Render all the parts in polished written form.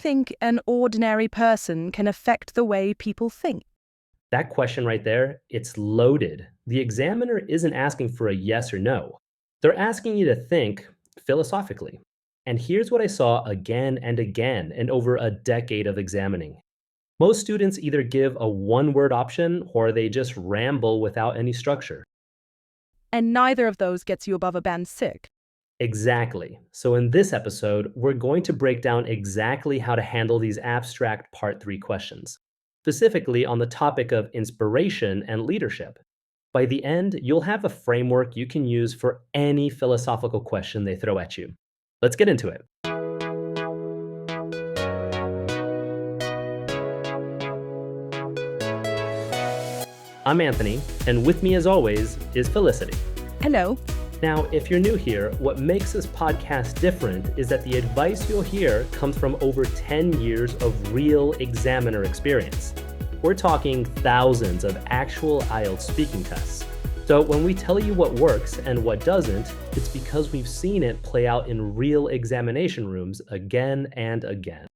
think an ordinary person can affect the way people think? That question right there, it's loaded. The examiner isn't asking for a yes or no. They're asking you to think philosophically. And here's what I saw again and again in over a decade of examining. Most students either give a one word option or they just ramble without any structure. And neither of those gets you above a band 6. Exactly. So, in this episode, we're going to break down exactly how to handle these abstract Part 3 questions, specifically on the topic of inspiration and leadership. By the end, you'll have a framework you can use for any philosophical question they throw at you. Let's get into it. I'm Anthony, and with me as always is Felicity. Hello. Now, if you're new here, what makes this podcast different is that the advice you'll hear comes from over 10 years of real examiner experience. We're talking thousands of actual IELTS speaking tests. So when we tell you what works and what doesn't, it's because we've seen it play out in real examination rooms again and again.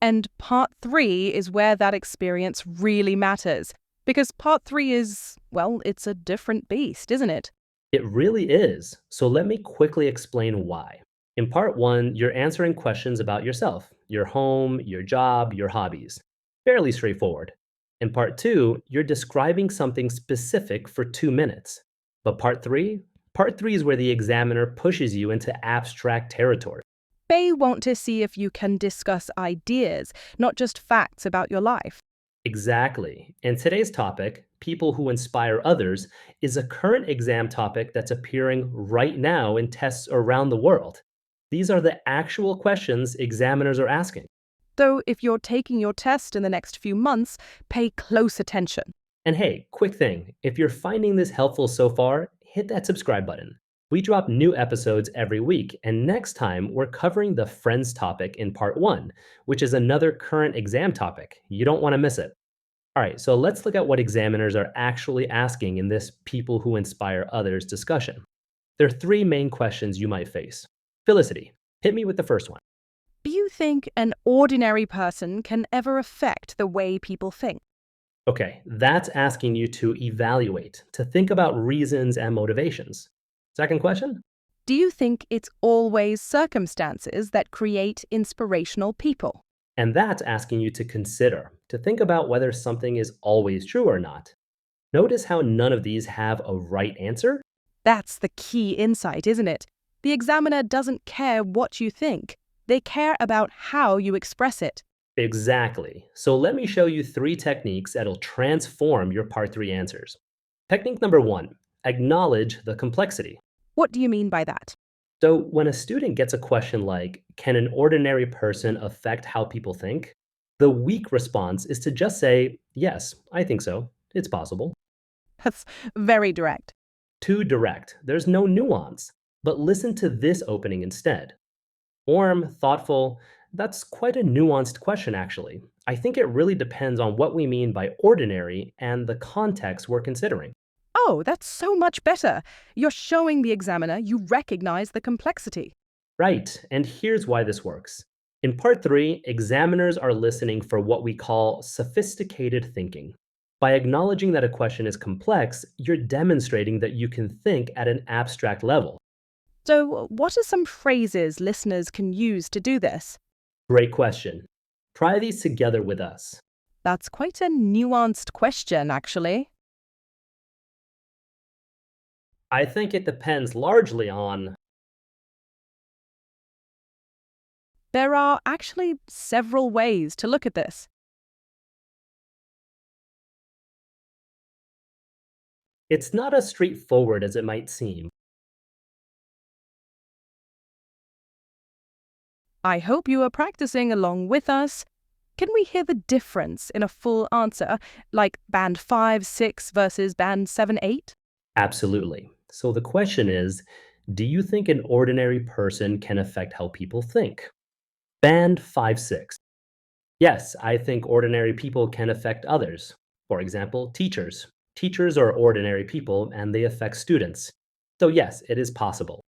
And Part 3 is where that experience really matters. Because Part 3 is, well, it's a different beast, isn't it? It really is. So let me quickly explain why. In Part 1, you're answering questions about yourself, your home, your job, your hobbies. Fairly straightforward. In Part 2, you're describing something specific for 2 minutes. But Part 3 is where the examiner pushes you into abstract territory. They want to see if you can discuss ideas, not just facts about your life. Exactly. And today's topic, people who inspire others, is a current exam topic that's appearing right now in tests around the world. These are the actual questions examiners are asking. So if you're taking your test in the next few months, pay close attention. And hey, quick thing, if you're finding this helpful so far, hit that subscribe button. We drop new episodes every week, and next time we're covering the friends topic in Part 1, which is another current exam topic. You don't want to miss it. All right, so let's look at what examiners are actually asking in this people who inspire others discussion. There are 3 main questions you might face. Felicity, hit me with the first one. Do you think an ordinary person can ever affect the way people think? Okay, that's asking you to evaluate, to think about reasons and motivations. Second question? Do you think it's always circumstances that create inspirational people? And that's asking you to consider, to think about whether something is always true or not. Notice how none of these have a right answer? That's the key insight, isn't it? The examiner doesn't care what you think. They care about how you express it. Exactly. So let me show you 3 techniques that'll transform your Part 3 answers. Technique number 1, acknowledge the complexity. What do you mean by that? So when a student gets a question like, can an ordinary person affect how people think? The weak response is to just say, yes, I think so. It's possible. That's very direct. Too direct. There's no nuance. But listen to this opening instead. Warm, thoughtful. That's quite a nuanced question, actually. I think it really depends on what we mean by ordinary and the context we're considering. Oh, that's so much better. You're showing the examiner you recognize the complexity. Right, and here's why this works. In Part 3, examiners are listening for what we call sophisticated thinking. By acknowledging that a question is complex, you're demonstrating that you can think at an abstract level. So, what are some phrases listeners can use to do this? Great question. Try these together with us. That's quite a nuanced question, actually. I think it depends largely on. There are actually several ways to look at this. It's not as straightforward as it might seem. I hope you are practicing along with us. Can we hear the difference in a full answer, like band 5, 6 versus band 7, 8? Absolutely. So the question is, do you think an ordinary person can affect how people think? Band 5-6. Yes, I think ordinary people can affect others. For example, teachers. Teachers are ordinary people and they affect students. So yes, it is possible.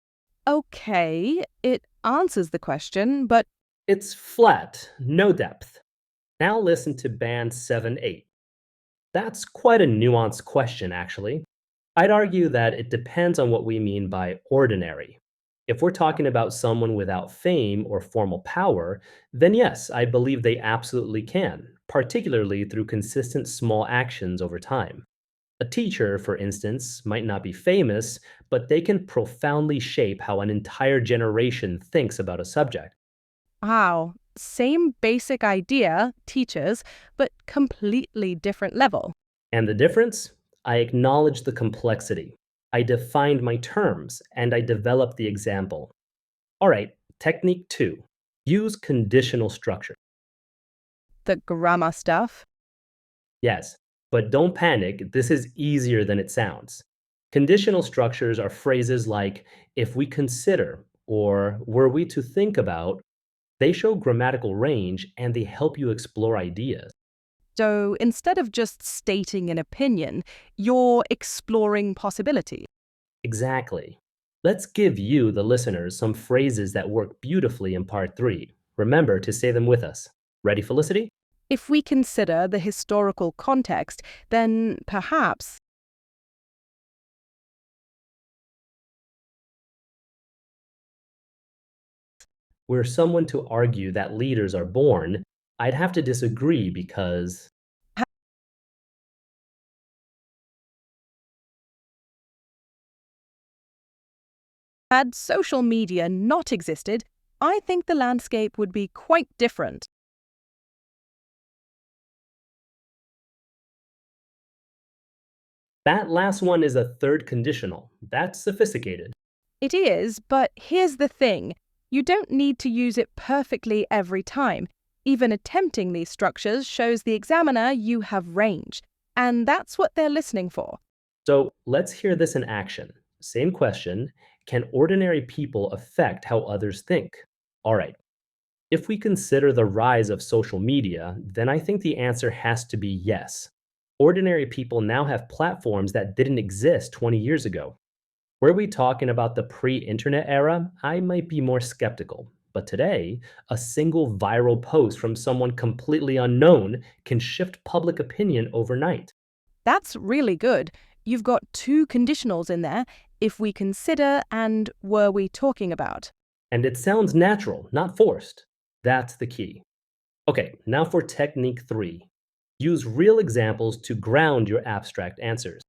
Okay, it answers the question, but It's flat, no depth. Now listen to band 7-8. That's quite a nuanced question, actually. I'd argue that it depends on what we mean by ordinary. If we're talking about someone without fame or formal power, then yes, I believe they absolutely can, particularly through consistent small actions over time. A teacher, for instance, might not be famous, but they can profoundly shape how an entire generation thinks about a subject. Wow, same basic idea, teachers, but completely different level. And the difference? I acknowledge the complexity. I defined my terms and I developed the example. All right, technique two, use conditional structure. The grammar stuff. Yes, but don't panic, this is easier than it sounds. Conditional structures are phrases like, if we consider, or were we to think about. They show grammatical range and they help you explore ideas. So instead of just stating an opinion, you're exploring possibility. Exactly. Let's give you, the listeners, some phrases that work beautifully in part three. Remember to say them with us. Ready, Felicity? If we consider the historical context, then perhaps Were someone to argue that leaders are born, I'd have to disagree because. had social media not existed, I think the landscape would be quite different. That last one is a third conditional. That's sophisticated. It is, but here's the thing. You don't need to use it perfectly every time. Even attempting these structures shows the examiner you have range, and that's what they're listening for. So let's hear this in action. Same question. Can ordinary people affect how others think? All right. If we consider the rise of social media, then I think the answer has to be yes. Ordinary people now have platforms that didn't exist 20 years ago. Were we talking about the pre internet era, I might be more skeptical. But today, a single viral post from someone completely unknown can shift public opinion overnight. That's really good. You've got two conditionals in there, if we consider and were we talking about. And it sounds natural, not forced. That's the key. Okay, now for technique three. Use real examples to ground your abstract answers.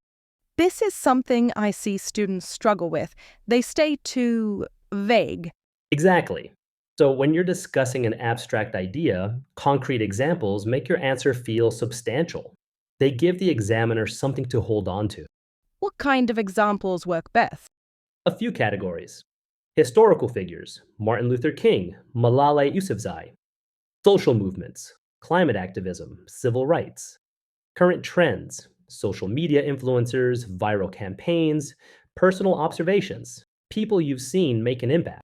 This is something I see students struggle with. They stay too vague. Exactly. So when you're discussing an abstract idea, concrete examples make your answer feel substantial. They give the examiner something to hold on to. What kind of examples work best? A few categories: historical figures, Martin Luther King, Malala Yousafzai; social movements, climate activism, civil rights; current trends, social media influencers, viral campaigns; personal observations, people you've seen make an impact.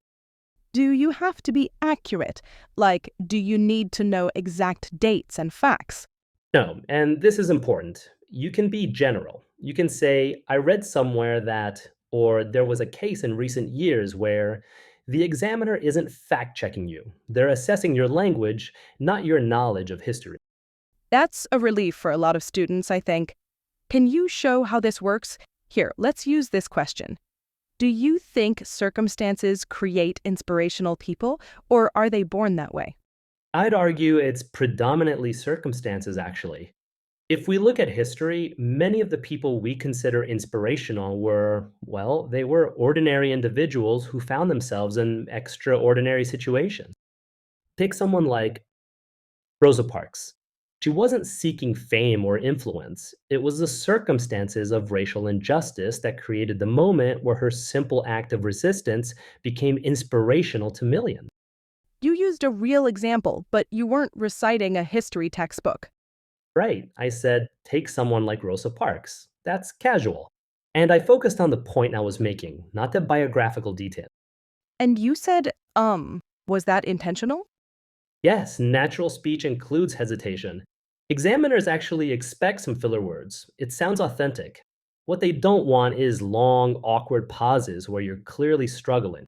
Do you have to be accurate? Like, do you need to know exact dates and facts? No, and this is important. You can be general. You can say, I read somewhere that, or there was a case in recent years where. The examiner isn't fact checking you. They're assessing your language, not your knowledge of history. That's a relief for a lot of students, I think. Can you show how this works? Here, let's use this question. Do you think circumstances create inspirational people, or are they born that way? I'd argue it's predominantly circumstances, actually. If we look at history, many of the people we consider inspirational were, well, they were ordinary individuals who found themselves in extraordinary situations. Take someone like Rosa Parks. She wasn't seeking fame or influence. It was the circumstances of racial injustice that created the moment where her simple act of resistance became inspirational to millions. You used a real example, but you weren't reciting a history textbook. Right, I said, take someone like Rosa Parks. That's casual. And I focused on the point I was making, not the biographical detail. And you said, was that intentional? Yes, natural speech includes hesitation. Examiners actually expect some filler words. It sounds authentic. What they don't want is long, awkward pauses where you're clearly struggling.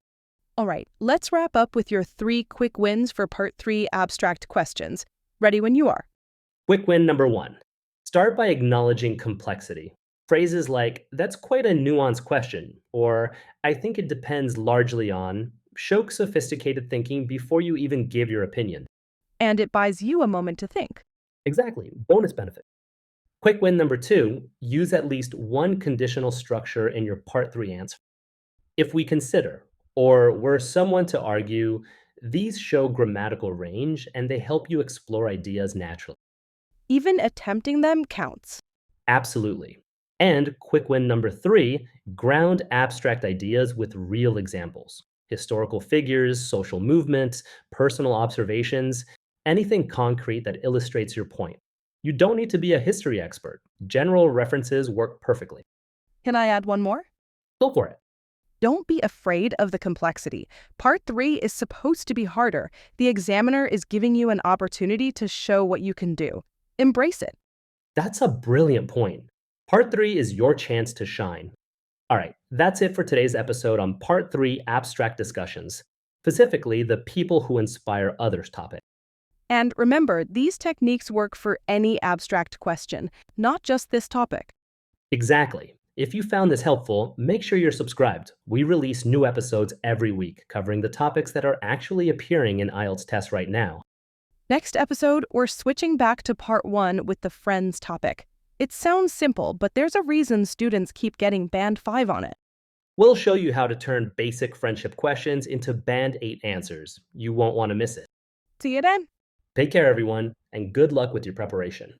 All right, let's wrap up with your 3 quick wins for Part 3 abstract questions. Ready when you are. Quick win number 1. Start by acknowledging complexity. Phrases like, that's quite a nuanced question, or I think it depends largely on, show sophisticated thinking before you even give your opinion. And it buys you a moment to think. Exactly, bonus benefit. Quick win number 2, use at least one conditional structure in your Part 3 answer. If we consider, or were someone to argue, these show grammatical range and they help you explore ideas naturally. Even attempting them counts. Absolutely. And quick win number 3, ground abstract ideas with real examples. Historical figures, social movements, personal observations, anything concrete that illustrates your point. You don't need to be a history expert. General references work perfectly. Can I add one more? Go for it. Don't be afraid of the complexity. Part 3 is supposed to be harder. The examiner is giving you an opportunity to show what you can do. Embrace it. That's a brilliant point. Part 3 is your chance to shine. All right, that's it for today's episode on Part 3 abstract discussions, specifically the people who inspire others topic. And remember, these techniques work for any abstract question, not just this topic. Exactly. If you found this helpful, make sure you're subscribed. We release new episodes every week covering the topics that are actually appearing in IELTS tests right now. Next episode, we're switching back to Part 1 with the friends topic. It sounds simple, but there's a reason students keep getting Band 5 on it. We'll show you how to turn basic friendship questions into Band 8 answers. You won't want to miss it. See you then. Take care, everyone, and good luck with your preparation.